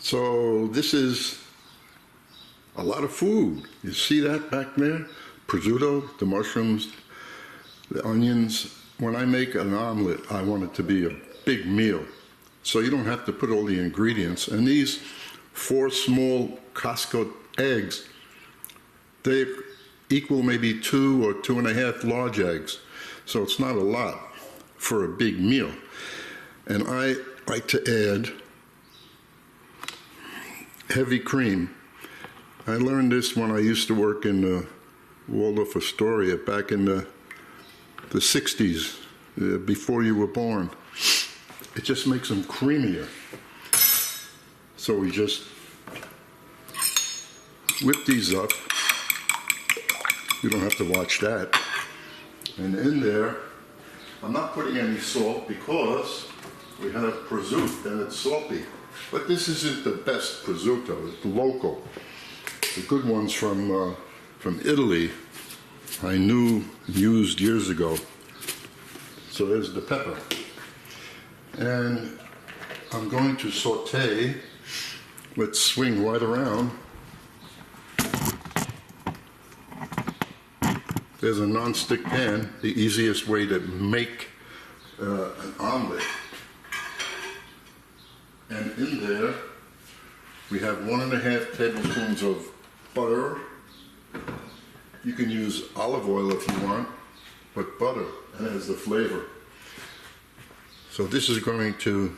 So this is a lot of food. You see that back there? Prosciutto, the mushrooms, the onions. When I make an omelet, I want it to be a big meal. So you don't have to put all the ingredients. And these 4 small Costco eggs, they equal maybe 2 or 2.5 large eggs. So it's not a lot for a big meal. And I like to add heavy cream. I learned this when I used to work in the Waldorf Astoria back in the 60s, before you were born. It just makes them creamier. So we just whip these up. You don't have to watch that. And in there, I'm not putting any salt because we have prosciutto and it's salty. But this isn't the best prosciutto, it's local. The good ones from Italy, I knew used years ago. So there's the pepper. And I'm going to saute. Let's swing right around. There's a non-stick pan, the easiest way to make an omelet. And in there, we have 1.5 tablespoons of butter. You can use olive oil if you want, but butter has the flavor. So this is going to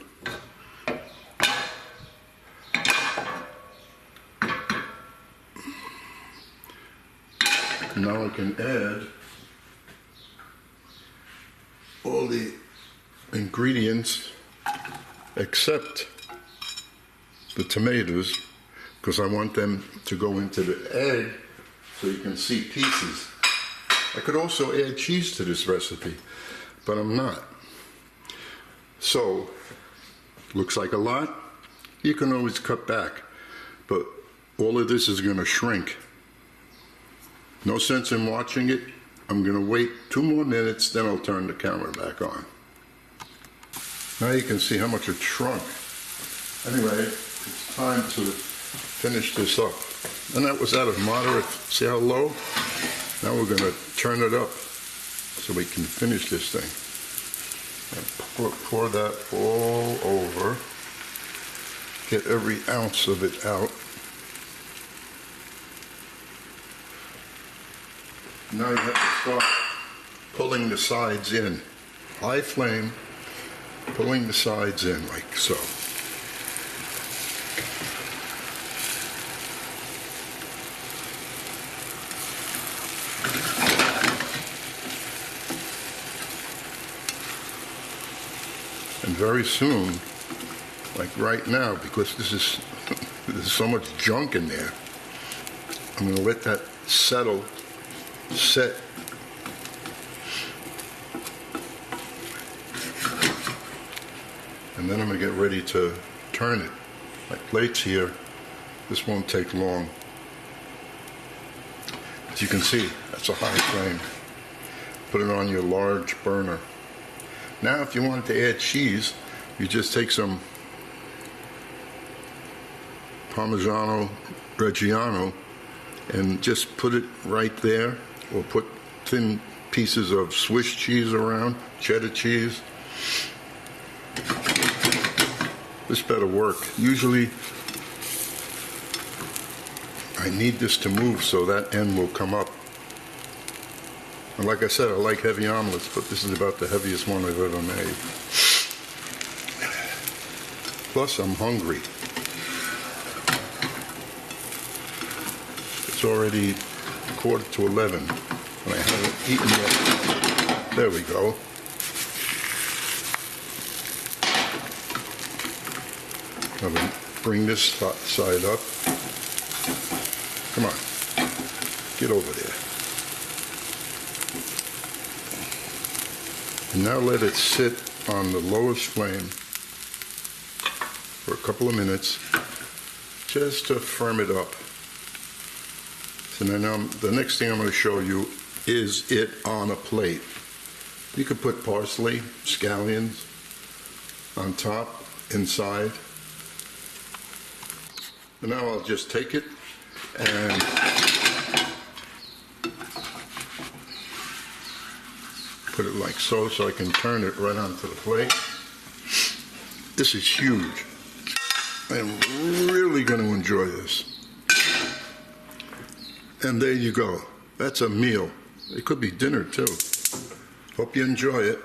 now I can add all the ingredients except the tomatoes, because I want them to go into the egg so you can see pieces. I could also add cheese to this recipe, but I'm not. So, looks like a lot. You can always cut back, but all of this is going to shrink. No sense in watching it. I'm going to wait 2 more minutes, then I'll turn the camera back on. Now you can see how much it shrunk. Anyway, it's time to finish this up. And that was at a moderate, see how low? Now we're going to turn it up so we can finish this thing. And pour that all over. Get every ounce of it out. Now you have to start pulling the sides in. High flame, pulling the sides in like so. And very soon, like right now, because there's so much junk in there, I'm going to let that set. And then I'm going to get ready to turn it. My plate's here. This won't take long. As you can see, that's a high flame. Put it on your large burner. Now if you wanted to add cheese, you just take some Parmigiano Reggiano and just put it right there, or put thin pieces of Swiss cheese around, cheddar cheese. This better work. Usually I need this to move so that end will come up. And like I said, I like heavy omelets, but this is about the heaviest one I've ever made. Plus, I'm hungry. It's already 11:15, and I haven't eaten yet. There we go. I'm going to bring this side up. Come on, get over there. And now let it sit on the lowest flame for a couple of minutes, just to firm it up. So now the next thing I'm going to show you is it on a plate. You could put parsley, scallions on top, inside. And now I'll just take it and put it like so I can turn it right onto the plate. This is huge. I'm really going to enjoy this. And there you go. That's a meal. It could be dinner too. Hope you enjoy it.